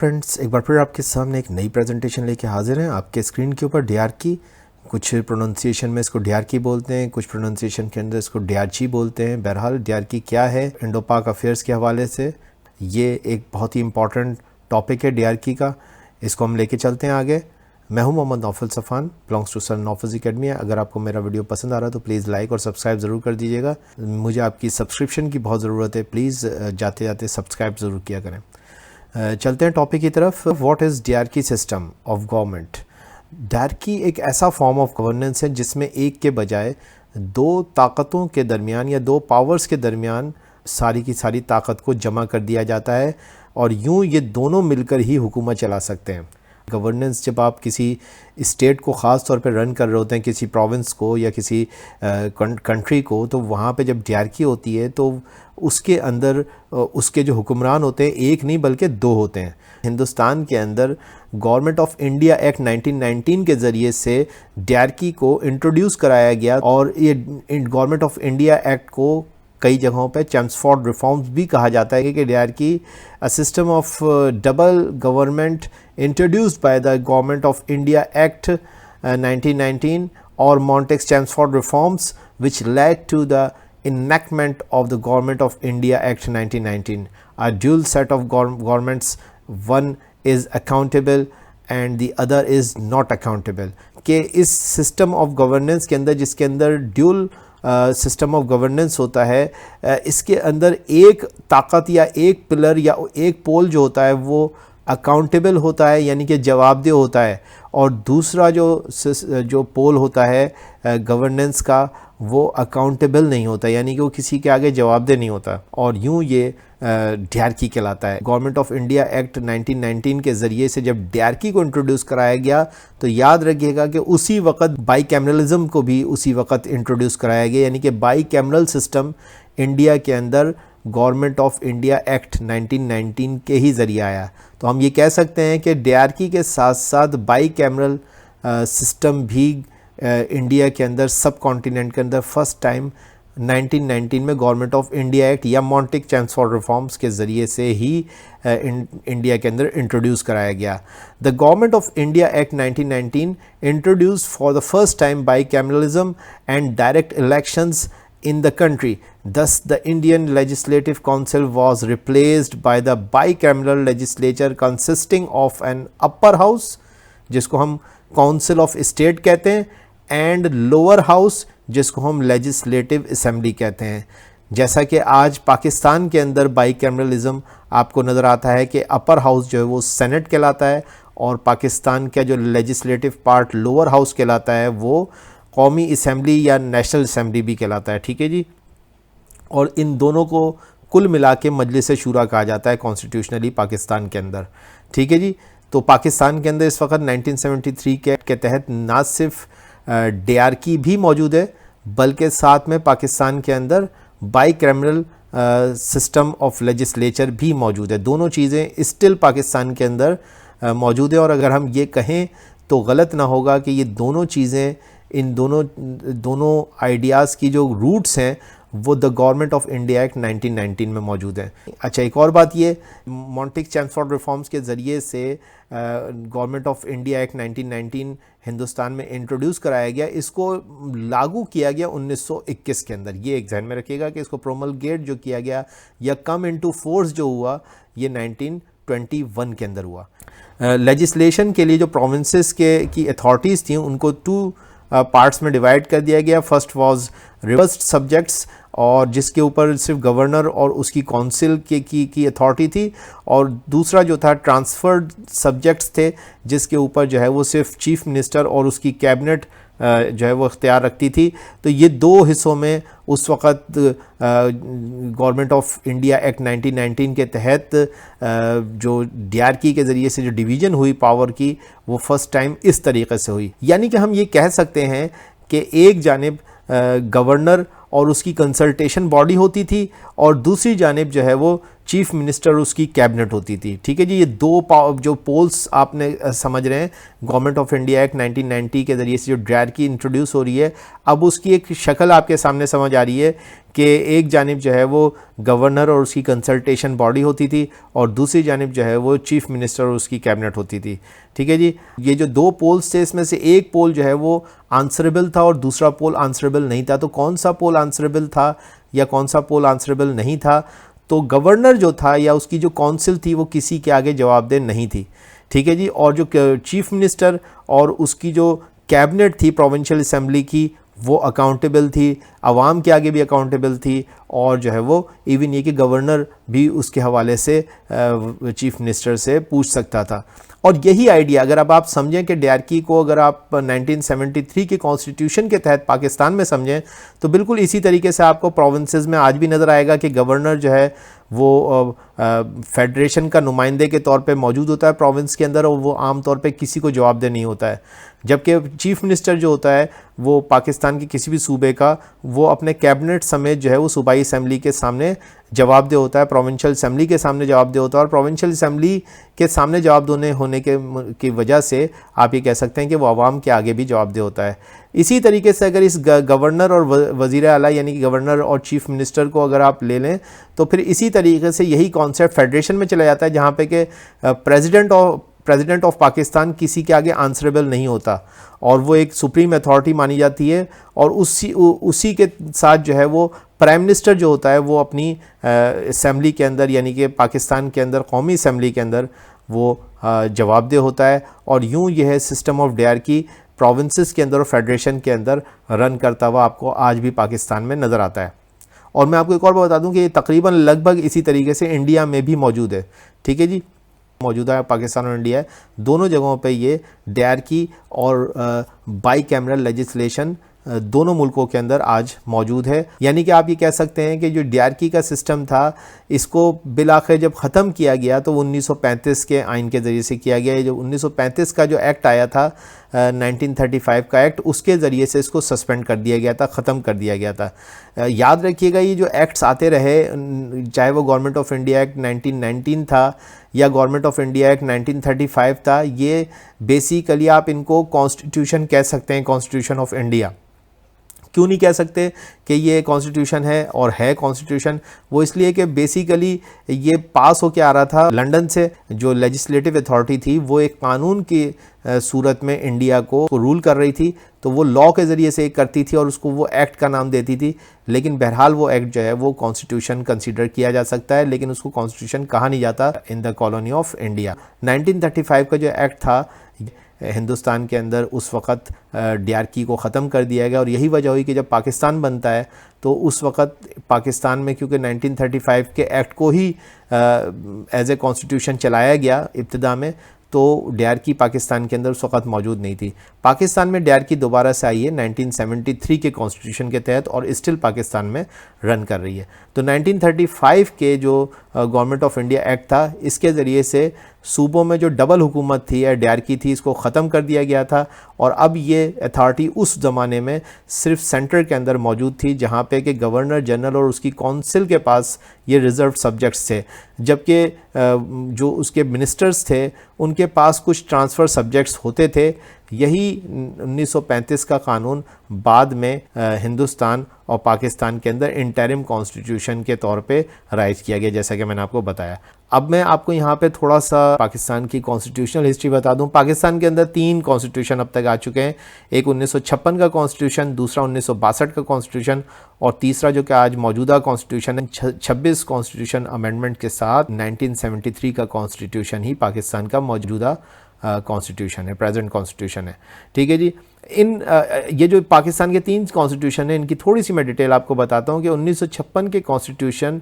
Friends, ایک بار پھر آپ کے سامنے ایک نئی پریزنٹیشن لے کے حاضر ہیں. آپ کے اسکرین کے اوپر ڈیارکی، کچھ پروننسیشن میں اس کو ڈیارکی بولتے ہیں، کچھ پروننسیشن کے اندر اس کو ڈیارچی بولتے ہیں. بہرحال ڈیارکی کیا ہے؟ انڈو پاک افیئرس کے حوالے سے یہ ایک بہت ہی امپورٹنٹ ٹاپک ہے ڈیارکی کا. اس کو ہم لے کے چلتے ہیں آگے. میں ہوں Muhammad Naufal Safan, belongs to sir Naufal's academy. اگر آپ کو میرا ویڈیو پسند آ رہا ہے تو پلیز لائک اور سبسکرائب ضرور کر دیجیے گا. مجھے آپ کی سبسکرپشن کی بہت ضرورت ہے. پلیز جاتے جاتے سبسکرائب ضرور کیا کریں. چلتے ہیں ٹاپک کی طرف. What is diarchy system of government? Diarchy ایک ایسا فارم آف گورننس ہے جس میں ایک کے بجائے دو طاقتوں کے درمیان یا دو پاورز کے درمیان ساری کی ساری طاقت کو جمع کر دیا جاتا ہے، اور یوں یہ دونوں مل کر ہی حکومت چلا سکتے ہیں. گورننس جب آپ کسی اسٹیٹ کو خاص طور پہ رن کر رہے ہوتے ہیں، کسی پروونس کو یا کسی کنٹری کو، تو وہاں پہ جب ڈیارکی ہوتی ہے تو اس کے اندر اس کے جو حکمران ہوتے ہیں ایک نہیں بلکہ دو ہوتے ہیں. ہندوستان کے اندر گورنمنٹ آف انڈیا ایکٹ 1919 کے ذریعے سے ڈیارکی کو انٹروڈیوس کرایا گیا، اور یہ گورنمنٹ آف انڈیا ایکٹ کو کئی جگہوں پہ چیمسفورڈ ریفارمز بھی کہا جاتا ہے کہ diarchy system of double government introduced by the government of India act 1919 اور Montagu Chelmsford reforms which led to the enactment of the Government of India Act 1919. A dual set of governments, one is accountable and the other is not accountable. کہ اس system of governance کے اندر، جس کے اندر dual system of governance ہوتا ہے، اس کے اندر ایک طاقت یا ایک پلر یا ایک پول جو ہوتا ہے وہ اکاؤنٹیبل ہوتا ہے، یعنی کہ جواب دہ ہوتا ہے، اور دوسرا جو پول ہوتا ہے گورننس کا وہ اکاؤنٹیبل نہیں ہوتا، یعنی کہ وہ کسی کے آگے جواب دہ نہیں ہوتا، اور یوں یہ ڈیارکی کہلاتا ہے. گورنمنٹ آف انڈیا ایکٹ 1919 کے ذریعے سے جب ڈیارکی کو انٹروڈیوس کرایا گیا تو یاد رکھیے گا کہ اسی وقت بائی کیمرلزم کو بھی اسی وقت انٹروڈیوس کرایا گیا، یعنی کہ بائی کیمرل سسٹم انڈیا کے اندر گورنمنٹ آف انڈیا ایکٹ 1919 کے ہی ذریعے آیا. تو ہم یہ کہہ سکتے ہیں کہ ڈیارکی کے ساتھ ساتھ بائی کیمرل سسٹم بھی انڈیا کے اندر سب کانٹیننٹ کے اندر فرسٹ ٹائم 1919 میں گورنمنٹ آف انڈیا ایکٹ یا مونٹیک چیمسفورڈ ریفارمز کے ذریعے سے ہی انڈیا کے اندر انٹروڈیوس کرایا گیا. The government of India act 1919 introduce for the first time bicameralism and direct elections in the country. Thus, the Indian Legislative Council was replaced by the bicameral legislature consisting of an upper house, جس کو ہم Council of State کہتے ہیں، and lower house جس کو ہم Legislative Assembly کہتے ہیں. جیسا کہ آج پاکستان کے اندر بائی کیمرلزم آپ کو نظر آتا ہے کہ اپر ہاؤس جو ہے وہ سینٹ کہلاتا ہے، اور پاکستان کا جو لیجسلیٹو پارٹ لوور ہاؤس کہلاتا ہے وہ قومی اسمبلی یا نیشنل اسمبلی بھی کہلاتا ہے. ٹھیک ہے جی. اور ان دونوں کو کل ملا کے مجلس شورا کہا جاتا ہے کانسٹیٹیوشنلی پاکستان کے اندر. ٹھیک ہے جی. تو پاکستان کے اندر اس وقت 1973 کے تحت نہ صرف ڈیارکی بھی موجود ہے، بلکہ ساتھ میں پاکستان کے اندر bicameral system of legislature بھی موجود ہے. دونوں چیزیں اسٹل پاکستان کے اندر موجود ہیں، اور اگر ہم یہ کہیں تو غلط نہ ہوگا کہ یہ دونوں چیزیں، ان دونوں آئیڈیاز کی جو روٹس ہیں وہ دا گورنمنٹ آف انڈیا ایکٹ 1919 میں موجود ہیں. اچھا، ایک اور بات، یہ مونٹیک چیمسفورڈ ریفارمز کے ذریعے سے government of India act 1919 Hindustan میں انٹروڈیوس کرایا گیا. اس کو لاگو کیا گیا 1921 کے اندر. یہ ایک ذہن میں رکھیے گا کہ اس کو پروملگیٹ جو کیا گیا یا کم انٹو فورس جو ہوا یہ 1921 کے اندر ہوا. لیجسلیشن کے لیے جو پروونسز کی اتھارٹیز تھیں ان کو 2 پارٹس میں ڈیوائڈ کر دیا گیا. فرسٹ واز ریورسڈ سبجیکٹس، اور جس کے اوپر صرف گورنر اور اس کی کونسل کی اتھارٹی تھی، اور دوسرا جو تھا ٹرانسفرڈ سبجیکٹس تھے، جس کے اوپر جو ہے وہ صرف چیف منسٹر اور اس کی کیبنٹ جو ہے وہ اختیار رکھتی تھی. تو یہ 2 حصوں میں اس وقت گورنمنٹ آف انڈیا ایکٹ 1919 کے تحت جو ڈیارکی کے ذریعے سے جو ڈویژن ہوئی پاور کی، وہ فرسٹ ٹائم اس طریقے سے ہوئی. یعنی کہ ہم یہ کہہ سکتے ہیں کہ ایک جانب گورنر اور اس کی کنسلٹیشن باڈی ہوتی تھی، اور دوسری جانب جو ہے وہ چیف منسٹر اس کی کیبنٹ ہوتی تھی. ٹھیک ہے جی, یہ دو جو پولس آپ نے سمجھ رہے ہیں گورنمنٹ آف انڈیا ایکٹ 1990 کے ذریعے سے جو ڈیارکی انٹروڈیوس ہو رہی ہے, اب اس کی ایک شکل آپ کے سامنے سمجھ آ رہی ہے کہ ایک جانب جو ہے وہ گورنر اور اس کی کنسلٹیشن باڈی ہوتی تھی, اور دوسری جانب جو ہے وہ چیف منسٹر اور اس کی کیبنٹ ہوتی تھی. ٹھیک ہے جی, یہ جو دو پولز تھے اس میں سے ایک پول جو ہے وہ آنسریبل تھا اور دوسرا پول آنسریبل نہیں تھا. تو کون سا پول آنسریبل تھا یا کون سا پول آنسریبل نہیں تھا؟ تو گورنر جو تھا یا اس کی جو کونسل تھی وہ کسی کے آگے جواب دہ نہیں تھی. ٹھیک ہے جی, اور جو چیف منسٹر اور اس کی جو کیبنٹ تھی پروونشل اسمبلی کی وہ اکاؤنٹیبل تھی, عوام کے آگے بھی اکاؤنٹیبل تھی, اور جو ہے وہ ایون یہ کہ گورنر بھی اس کے حوالے سے چیف منسٹر سے پوچھ سکتا تھا. اور یہی آئیڈیا اگر اب آپ سمجھیں کہ ڈیارکی کو اگر آپ 1973 کے کانسٹیٹیوشن کے تحت پاکستان میں سمجھیں تو بالکل اسی طریقے سے آپ کو پروونسز میں آج بھی نظر آئے گا کہ گورنر جو ہے وہ فیڈریشن کا نمائندے کے طور پہ موجود ہوتا ہے پروونس کے اندر, اور وہ عام طور پہ کسی کو جواب دہ نہیں ہوتا ہے. جبکہ چیف منسٹر جو ہوتا ہے وہ پاکستان کے کسی بھی صوبے کا, وہ اپنے کیبنٹ سمیت جو ہے وہ صوبائی اسمبلی کے سامنے جواب دہ ہوتا ہے, پروونشل اسمبلی کے سامنے جواب دہ ہوتا ہے, اور پروونشل اسمبلی کے سامنے جواب دہ ہونے کی وجہ سے آپ یہ کہہ سکتے ہیں کہ وہ عوام کے آگے بھی جواب دہ ہوتا ہے. اسی طریقے سے اگر اس گورنر اور وزیر اعلیٰ یعنی کہ گورنر اور چیف منسٹر کو اگر آپ لے لیں تو پھر اسی طریقے سے یہی کانسیپٹ فیڈریشن میں چلا جاتا ہے, جہاں پہ کہ پریزیڈنٹ آف پاکستان کسی کے آگے آنسریبل نہیں ہوتا, اور وہ ایک سپریم اتھارٹی مانی جاتی ہے, اور اسی کے ساتھ جو ہے وہ پرائم منسٹر جو ہوتا ہے وہ اپنی اسمبلی کے اندر یعنی کہ پاکستان کے اندر قومی اسمبلی کے اندر وہ جواب دہ ہوتا ہے. اور یوں یہ ہے سسٹم آف ڈیارکی پروونسز کے اندر اور فیڈریشن کے اندر رن کرتا ہوا آپ کو آج بھی پاکستان میں نظر آتا ہے. اور میں آپ کو ایک اور بتا دوں کہ یہ تقریباً لگ بھگ اسی طریقے سے انڈیا میں بھی موجود ہے. ٹھیک ہے جی, موجودہ ہے پاکستان اور انڈیا ہے, دونوں جگہوں پہ یہ ڈیارکی اور بائی کیمرل لیجسلیشن دونوں ملکوں کے اندر آج موجود ہے. یعنی کہ آپ یہ کہہ سکتے ہیں کہ جو ڈیارکی کا سسٹم تھا اس کو بالآخر جب ختم کیا گیا تو 1935 کے آئین کے ذریعے سے کیا گیا. جو 1935 کا جو ایکٹ آیا تھا 1935 کا ایکٹ, اس کے ذریعے سے اس کو سسپینڈ کر دیا گیا تھا, ختم کر دیا گیا تھا. یاد رکھیے گا یہ جو ایکٹس آتے رہے چاہے وہ گورنمنٹ آف انڈیا ایکٹ 1919 تھا یا گورنمنٹ آف انڈیا ایکٹ 1935 تھا, یہ بیسیکلی آپ ان کو کانسٹیٹیوشن کہہ سکتے ہیں, کانسٹیٹیوشن آف انڈیا. کیوں نہیں کہہ سکتے کہ یہ کانسٹیٹیوشن ہے اور ہے کانسٹیٹیوشن؟ وہ اس لیے کہ بیسیکلی یہ پاس ہو کے آ رہا تھا لنڈن سے, جو لیجسلیٹو اتھارٹی تھی وہ ایک قانون کی صورت میں انڈیا کو رول کر رہی تھی, تو وہ لاء کے ذریعے سے کرتی تھی اور اس کو وہ ایکٹ کا نام دیتی تھی. لیکن بہرحال وہ ایکٹ جو ہے وہ کانسٹیٹیوشن کنسیڈر کیا جا سکتا ہے, لیکن اس کو کانسٹیٹیوشن کہا نہیں جاتا ان دا کالونی آف انڈیا. 1935 کا جو ایکٹ تھا ہندوستان کے اندر اس وقت ڈیارکی کو ختم کر دیا گیا, اور یہی وجہ ہوئی کہ جب پاکستان بنتا ہے تو اس وقت پاکستان میں کیونکہ 1935 کے ایکٹ کو ہی ایز اے کانسٹیٹیوشن چلایا گیا ابتدا میں, تو ڈیارکی پاکستان کے اندر اس وقت موجود نہیں تھی. پاکستان میں ڈیارکی دوبارہ سے آئی ہے 1973 کے کانسٹیٹیوشن کے تحت, اور اسٹل پاکستان میں رن کر رہی ہے. تو 1935 کے جو گورنمنٹ آف انڈیا ایکٹ تھا اس کے ذریعے سے صوبوں میں جو ڈبل حکومت تھی یا ڈیارکی تھی اس کو ختم کر دیا گیا تھا, اور اب یہ اتھارٹی اس زمانے میں صرف سینٹر کے اندر موجود تھی, جہاں پہ کہ گورنر جنرل اور اس کی کونسل کے پاس یہ ریزرو سبجیکٹس تھے, جبکہ جو اس کے منسٹرز تھے ان کے پاس کچھ ٹرانسفر سبجیکٹس ہوتے تھے. یہی 1935 کا قانون بعد میں ہندوستان اور پاکستان کے اندر انٹرم کانسٹیٹیوشن کے طور پہ رائج کیا گیا, جیسا کہ میں نے آپ کو بتایا. اب میں آپ کو یہاں پہ تھوڑا سا پاکستان کی کانسٹیٹیوشنل ہسٹری بتا دوں. پاکستان کے اندر 3 کانسٹیٹیوشن اب تک آ چکے ہیں, ایک 1956 کا کانسٹیٹیوشن, دوسرا 1962 کا کانسٹیٹیوشن, اور تیسرا جو کہ آج موجودہ کانسٹیٹیوشن ہے 26 کانسٹیٹیوشن امینڈمنٹ کے ساتھ 1973 کا کانسٹیٹیوشن ہی پاکستان کا موجودہ کانسٹیٹیوشن ہے, پریزنٹ کانسٹیٹیوشن ہے. ٹھیک ہے جی, یہ جو پاکستان کے 3 کانسٹیٹیوشن ہیں ان کی تھوڑی سی میں ڈیٹیل آپ کو بتاتا ہوں کہ 1956 کے کانسٹیٹیوشن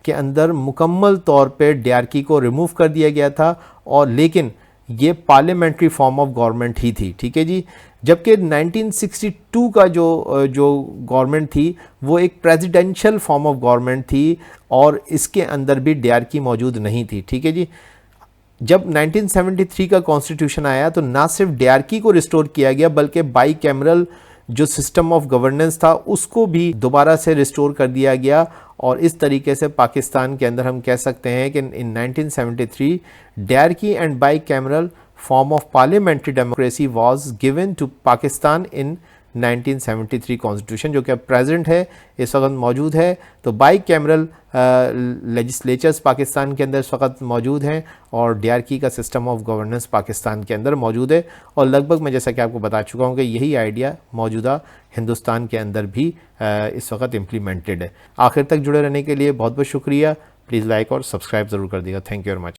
کے اندر مکمل طور پہ ڈیارکی کو ریموو کر دیا گیا تھا, اور لیکن یہ پارلیمنٹری فارم آف گورنمنٹ ہی تھی. ٹھیک ہے جی, جبکہ 1962 کا جو گورنمنٹ تھی وہ ایک پریزیڈنشل فارم آف گورنمنٹ تھی, اور اس کے اندر بھی ڈیارکی موجود نہیں تھی. ٹھیک ہے جی, جب 1973 کا کانسٹیٹیوشن آیا تو نہ صرف ڈیارکی کو ریسٹور کیا گیا بلکہ بائی کیمرل جو سسٹم آف گورننس تھا اس کو بھی دوبارہ سے ریسٹور کر دیا گیا، اور اس طریقے سے پاکستان کے اندر ہم کہہ سکتے ہیں کہ ان 1973 ڈیارکی اینڈ بائی کیمرل form of parliamentary democracy was given to Pakistan in 1973 constitution، جو کہ پریزنٹ ہے، اس وقت موجود ہے۔ تو بائی کیمرل لیجسلیچرز پاکستان کے اندر اس وقت موجود ہیں، اور ڈیارکی کا سسٹم آف گورننس پاکستان کے اندر موجود ہے، اور لگ بھگ میں جیسا کہ آپ کو بتا چکا ہوں کہ یہی آئیڈیا موجودہ ہندوستان کے اندر بھی اس وقت امپلیمنٹڈ ہے۔ آخر تک جڑے رہنے کے لیے بہت بہت شکریہ، پلیز لائک اور سبسکرائب ضرور کر دیے گا۔ Thank you very much.